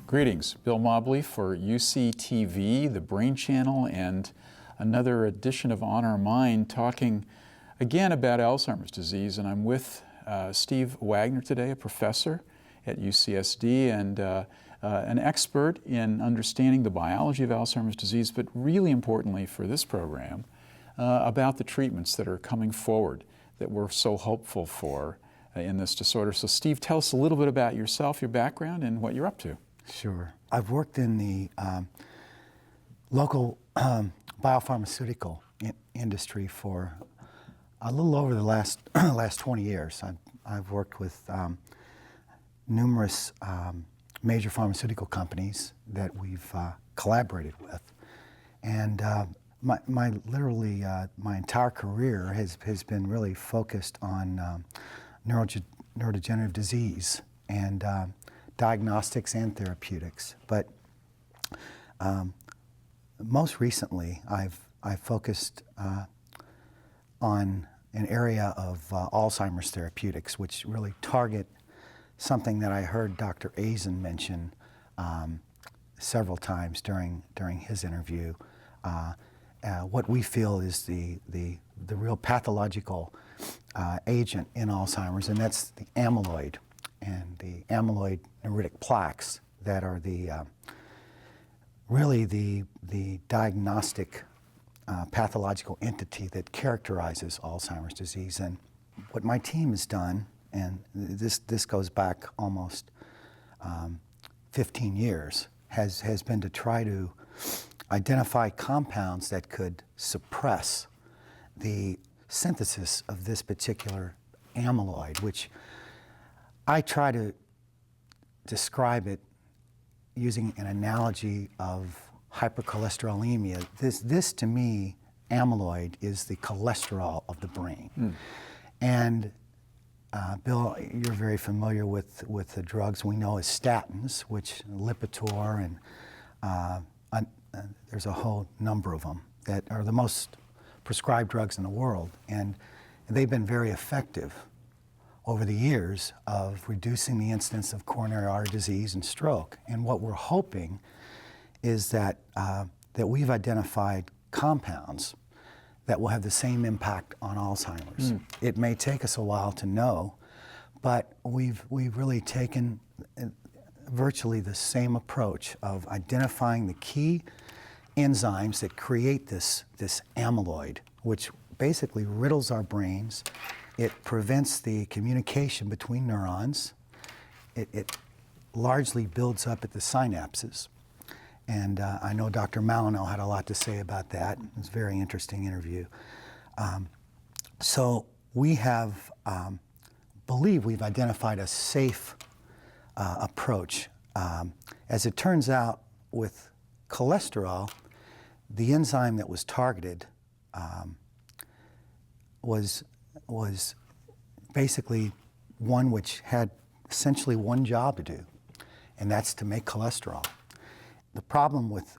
Greetings, Bill Mobley for UCTV, the Brain Channel, and another edition of On Our Mind, talking again about Alzheimer's disease. And I'm with Steve Wagner today, a professor at UCSD and an expert in understanding the biology of Alzheimer's disease, but really importantly for this program, about the treatments that are coming forward that we're so hopeful for in this disorder. So Steve, tell us a little bit about yourself, your background, and what you're up to. Sure. I've worked in the local biopharmaceutical industry for a little over the last 20 years. I've worked with numerous major pharmaceutical companies that we've collaborated with, and my entire career has been really focused on neurodegenerative disease and diagnostics and therapeutics. But most recently, I've focused on an area of Alzheimer's therapeutics, which really target something that I heard Dr. Azen mention several times during his interview. What we feel is the real pathological agent in Alzheimer's, and that's the amyloid and the amyloid neuritic plaques that are really the diagnostic pathological entity that characterizes Alzheimer's disease. And what my team has done, and this goes back almost 15 years, has been to try to identify compounds that could suppress the synthesis of this particular amyloid, which I try to describe it using an analogy of hypercholesterolemia. This to me, amyloid, is the cholesterol of the brain. And Bill, you're very familiar with the drugs we know as statins, which Lipitor, and there's a whole number of them that are the most prescribed drugs in the world, and they've been very effective over the years of reducing the incidence of coronary artery disease and stroke. And what we're hoping is that we've identified compounds that will have the same impact on Alzheimer's. It may take us a while to know, but we've really taken virtually the same approach of identifying the key enzymes that create this amyloid, which basically riddles our brains. It prevents the communication between neurons. It largely builds up at the synapses. And I know Dr. Malinel had a lot to say about that. It was a very interesting interview. So we have, believe we've identified a safe approach. As it turns out, with cholesterol, the enzyme that was targeted was basically one which had essentially one job to do, and that's to make cholesterol. The problem with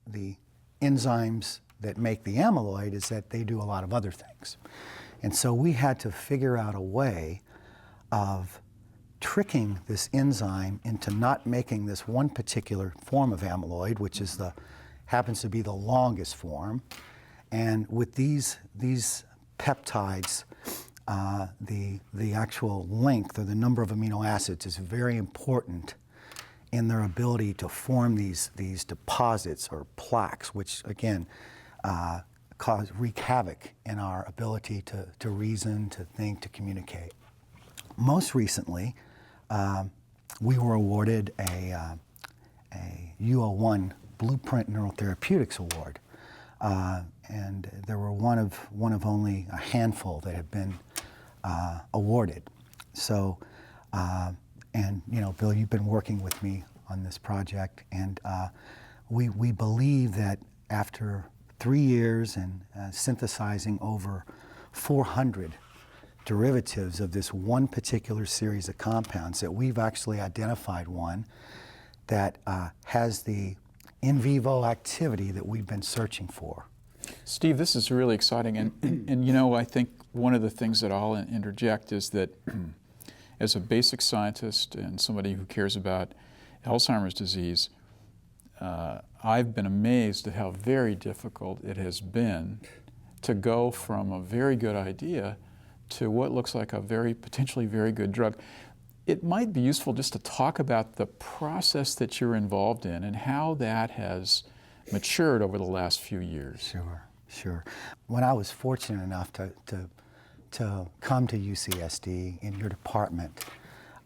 the enzymes that make the amyloid is that they do a lot of other things. And so we had to figure out a way of tricking this enzyme into not making this one particular form of amyloid, which is happens to be the longest form. And with these peptides, the actual length or the number of amino acids is very important in their ability to form these deposits or plaques, which again wreak havoc in our ability to reason, to think, to communicate. Most recently, we were awarded a UO1 Blueprint Neurotherapeutics Award, and there were one of only a handful that have been awarded. So, and you know, Bill, you've been working with me on this project, and we believe that after 3 years and synthesizing over 400 derivatives of this one particular series of compounds, that we've actually identified one that has the in vivo activity that we've been searching for. Steve, this is really exciting, and you know, I think one of the things that I'll interject is that as a basic scientist and somebody who cares about Alzheimer's disease, I've been amazed at how very difficult it has been to go from a very good idea to what looks like a potentially very good drug. It might be useful just to talk about the process that you're involved in and how that has matured over the last few years. Sure, sure. When I was fortunate enough to come to UCSD in your department,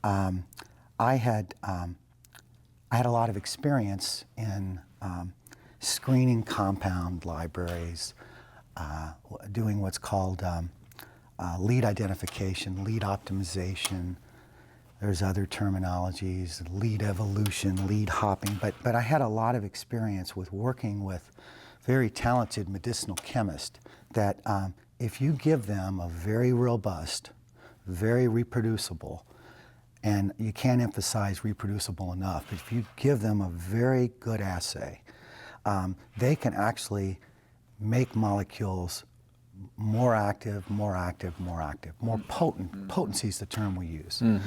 I had a lot of experience in screening compound libraries, doing what's called lead identification, lead optimization. There's other terminologies, lead evolution, lead hopping, but I had a lot of experience with working with very talented medicinal chemists that if you give them a very robust, very reproducible, and you can't emphasize reproducible enough, but if you give them a very good assay, they can actually make molecules more active, more active, more active, more potent. Potency is the term we use. Mm-hmm.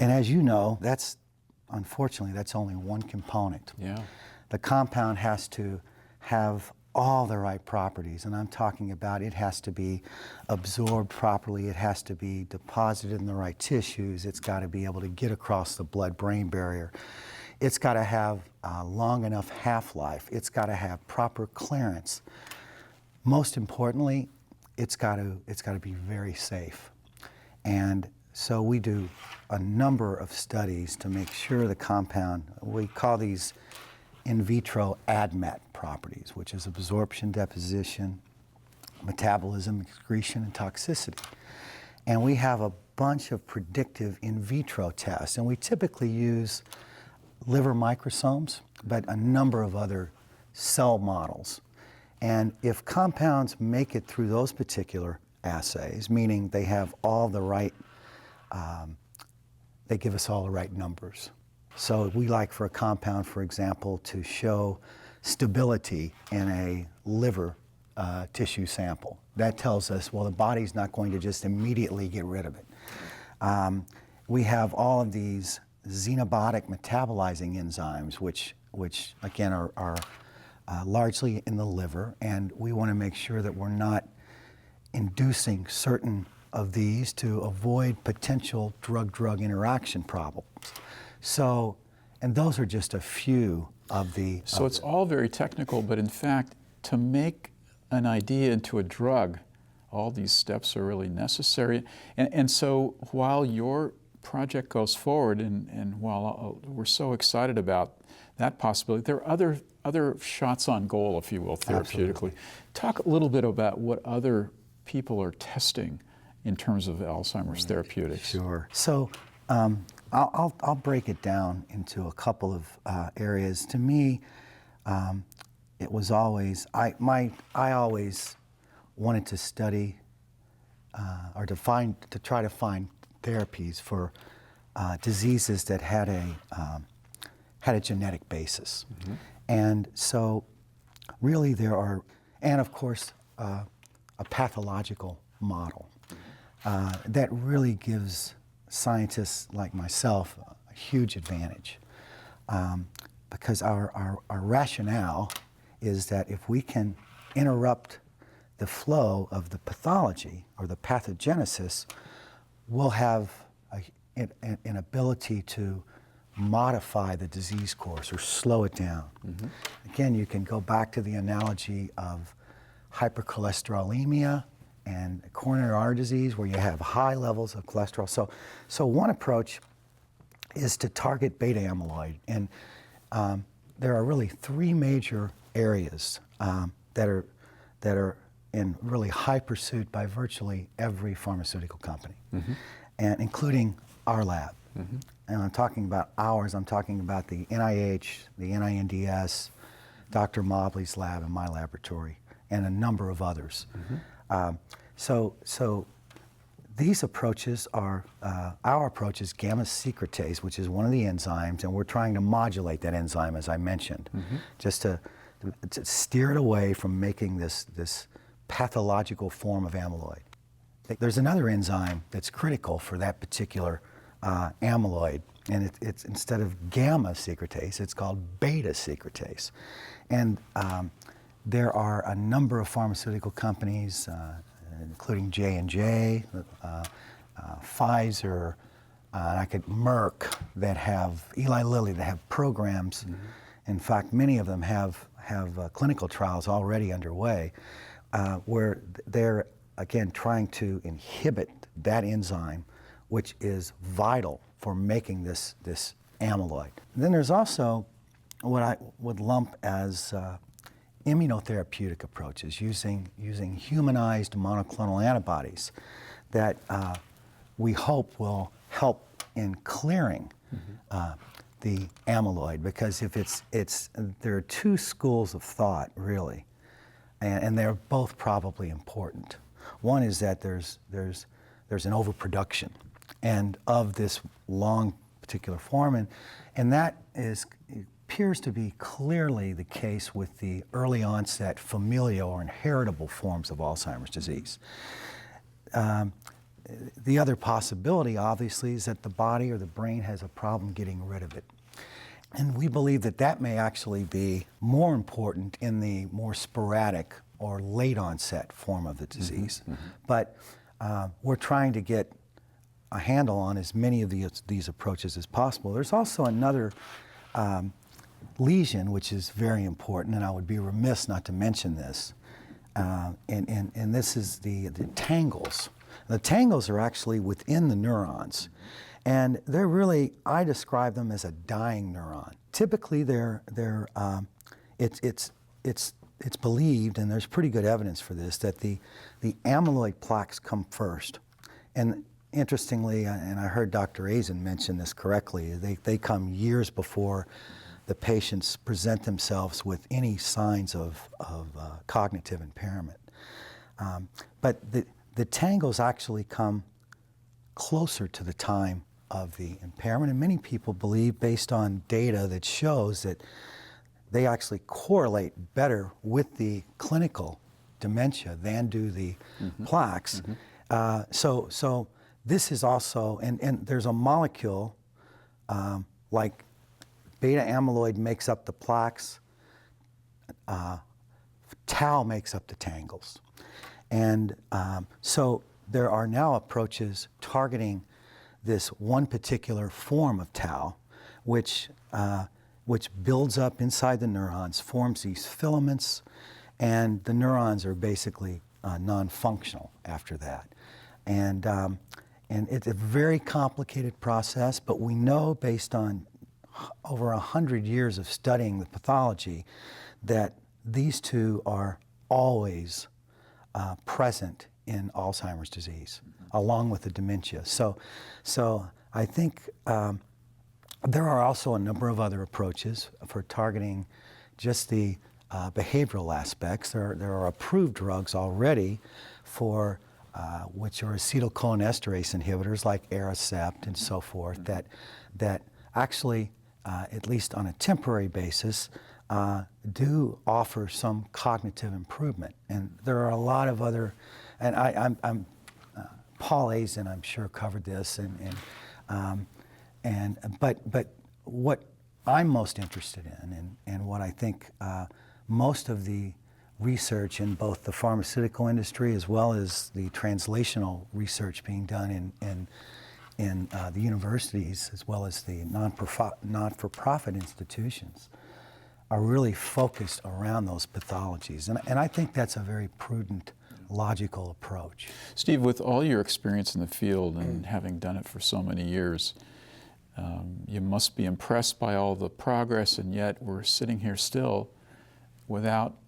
And as you know, unfortunately, that's only one component. Yeah. The compound has to have all the right properties, and I'm talking about it has to be absorbed properly, it has to be deposited in the right tissues, it's got to be able to get across the blood-brain barrier, it's got to have a long enough half-life, it's got to have proper clearance. Most importantly, it's got to be very safe. And so we do a number of studies to make sure the compound, we call these in vitro ADMET properties, which is absorption, deposition, metabolism, excretion, and toxicity. And we have a bunch of predictive in vitro tests, and we typically use liver microsomes, but a number of other cell models. And if compounds make it through those particular assays, meaning they have all the right, they give us all the right numbers. So we like for a compound, for example, to show stability in a liver tissue sample. That tells us, well, the body's not going to just immediately get rid of it. We have all of these xenobiotic metabolizing enzymes, which again are largely in the liver, and we want to make sure that we're not inducing certain of these to avoid potential drug-drug interaction problems. So, and those are just a few of the... So it's all very technical, but in fact, to make an idea into a drug, all these steps are really necessary. And so while your project goes forward, and while we're so excited about that possibility, there are other shots on goal, if you will, therapeutically. Absolutely. Talk a little bit about what other people are testing in terms of Alzheimer's therapeutics. Sure. So I'll break it down into a couple of areas. To me, it was always, I always wanted to study or to try to find therapies for diseases that had a genetic basis. Mm-hmm. And so really there are, and of course, a pathological model that really gives scientists like myself a huge advantage, because our rationale is that if we can interrupt the flow of the pathology or the pathogenesis, we'll have an ability to modify the disease course or slow it down. Mm-hmm. Again, you can go back to the analogy of hypercholesterolemia and coronary artery disease, where you have high levels of cholesterol. So one approach is to target beta amyloid, and there are really three major areas that are in really high pursuit by virtually every pharmaceutical company, mm-hmm. and including our lab. Mm-hmm. And I'm talking about ours. I'm talking about the NIH, the NINDS, Dr. Mobley's lab, and my laboratory, and a number of others. Mm-hmm. So these approaches are, our approach is gamma secretase, which is one of the enzymes, and we're trying to modulate that enzyme, as I mentioned, mm-hmm. just to steer it away from making this pathological form of amyloid. There's another enzyme that's critical for that particular amyloid, And it's instead of gamma secretase, it's called beta secretase. And there are a number of pharmaceutical companies, including J&J, Pfizer, Merck, that have, Eli Lilly, that have programs. In fact, many of them have clinical trials already underway where they're, again, trying to inhibit that enzyme, which is vital for making this amyloid. And then there's also what I would lump as immunotherapeutic approaches, using humanized monoclonal antibodies that we hope will help in clearing the amyloid, because if there are two schools of thought, really, and they're both probably important. One is that there's an overproduction and of this long particular form, and that appears to be clearly the case with the early onset familial or inheritable forms of Alzheimer's disease. The other possibility, obviously, is that the body or the brain has a problem getting rid of it. And we believe that that may actually be more important in the more sporadic or late onset form of the disease. But we're trying to get a handle on as many of these approaches as possible. There's also another lesion which is very important, and I would be remiss not to mention this, and this is the tangles. The tangles are actually within the neurons, and they're really, I describe them as a dying neuron. Typically, it's believed, and there's pretty good evidence for this, that the amyloid plaques come first. And interestingly, and I heard Dr. Azen mention this correctly, they come years before the patients present themselves with any signs of cognitive impairment. But the tangles actually come closer to the time of the impairment, and many people believe, based on data that shows that they actually correlate better with the clinical dementia than do the plaques. So this is also, and there's a molecule like beta amyloid makes up the plaques, tau makes up the tangles. And so there are now approaches targeting this one particular form of tau, which builds up inside the neurons, forms these filaments, and the neurons are basically non-functional after that. And it's a very complicated process, but we know, based on over 100 years of studying the pathology, that these two are always present in Alzheimer's disease, along with the dementia. So I think there are also a number of other approaches for targeting just the behavioral aspects. There are approved drugs already for which are acetylcholinesterase inhibitors like Aricept and so forth, that actually, at least on a temporary basis, do offer some cognitive improvement. And there are a lot of other, and I'm Paul Azen, I'm sure, covered this, but what I'm most interested in, and what I think most of the research in both the pharmaceutical industry as well as the translational research being done in the universities as well as the not-for-profit institutions are really focused around those pathologies. And I think that's a very prudent, logical approach. Steve, with all your experience in the field and having done it for so many years, you must be impressed by all the progress, and yet we're sitting here still without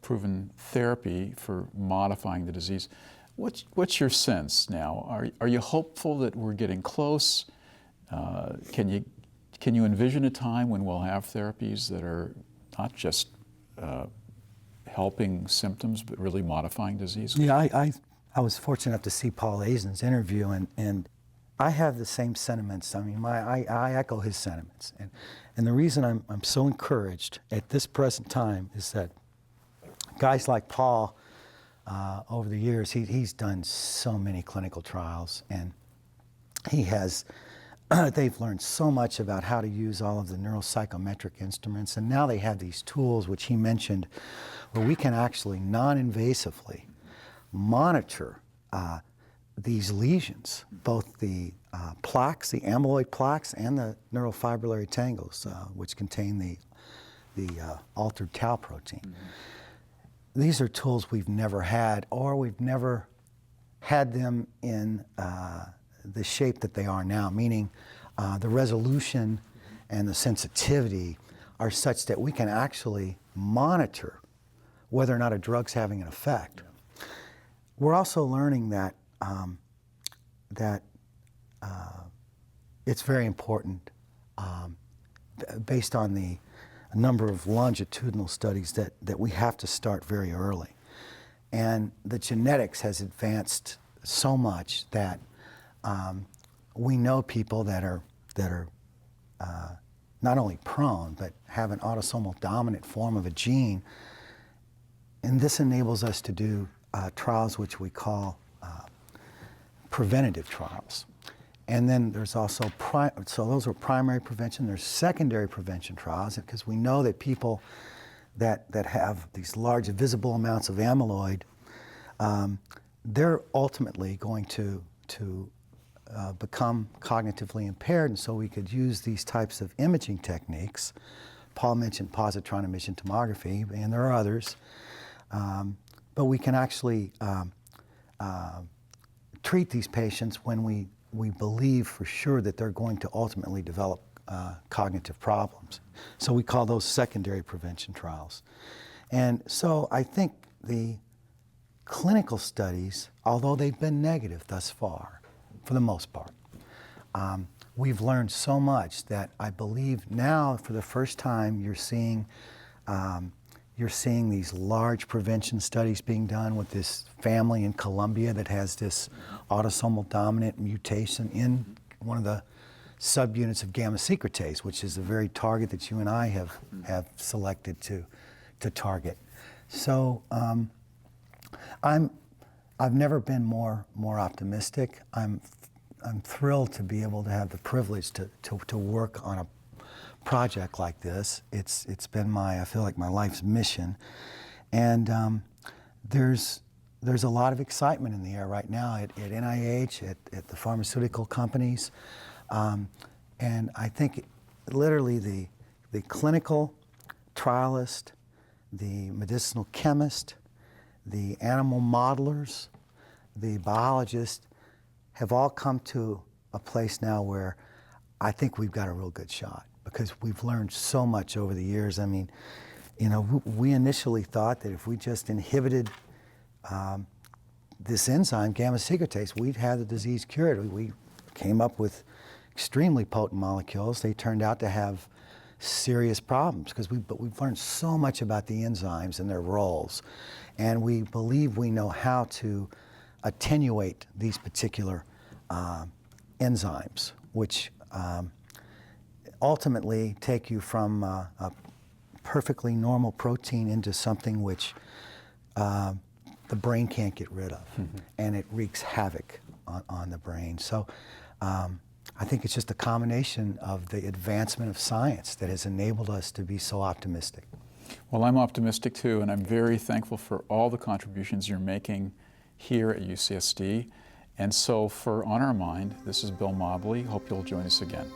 proven therapy for modifying the disease. What's your sense now? Are you hopeful that we're getting close? Can you envision a time when we'll have therapies that are not just helping symptoms, but really modifying disease? Yeah, I was fortunate enough to see Paul Azen's interview, and I have the same sentiments. I mean, I echo his sentiments. And the reason I'm so encouraged at this present time is that guys like Paul, over the years, he's done so many clinical trials, and he has they've learned so much about how to use all of the neuropsychometric instruments, and now they have these tools, which he mentioned, where we can actually non-invasively monitor these lesions, both the plaques, the amyloid plaques, and the neurofibrillary tangles, which contain the altered tau protein. Mm-hmm. These are tools we've never had, or we've never had them in the shape that they are now, meaning the resolution and the sensitivity are such that we can actually monitor whether or not a drug's having an effect. Yeah. We're also learning that it's very important, based on the number of longitudinal studies, that we have to start very early. And the genetics has advanced so much that we know people that are not only prone, but have an autosomal dominant form of a gene. And this enables us to do trials which we call preventative trials. And then there's also, so those are primary prevention. There's secondary prevention trials, because we know that people that have these large visible amounts of amyloid, they're ultimately going to become cognitively impaired, and so we could use these types of imaging techniques. Paul mentioned positron emission tomography, and there are others, but we can actually treat these patients when we believe for sure that they're going to ultimately develop cognitive problems. So we call those secondary prevention trials. And so I think the clinical studies, although they've been negative thus far, for the most part, we've learned so much that I believe now, for the first time, you're seeing these large prevention studies being done with this family in Colombia that has this autosomal dominant mutation in one of the subunits of gamma secretase, which is the very target that you and I have selected to target. So I've never been more optimistic. I'm thrilled to be able to have the privilege to work on a project like this. It's been I feel like my life's mission, and there's a lot of excitement in the air right now at NIH, at the pharmaceutical companies, and I think literally the clinical trialist, the medicinal chemist, the animal modelers, the biologists have all come to a place now where I think we've got a real good shot, because we've learned so much over the years. I mean, you know, we initially thought that if we just inhibited this enzyme, gamma secretase, we'd have the disease cured. We came up with extremely potent molecules. They turned out to have serious problems, but we've learned so much about the enzymes and their roles, and we believe we know how to attenuate these particular enzymes, which ultimately take you from a perfectly normal protein into something which the brain can't get rid of, mm-hmm. and it wreaks havoc on the brain. So I think it's just a combination of the advancement of science that has enabled us to be so optimistic. Well, I'm optimistic too, and I'm very thankful for all the contributions you're making here at UCSD. And so for On Our Mind, this is Bill Mobley. Hope you'll join us again.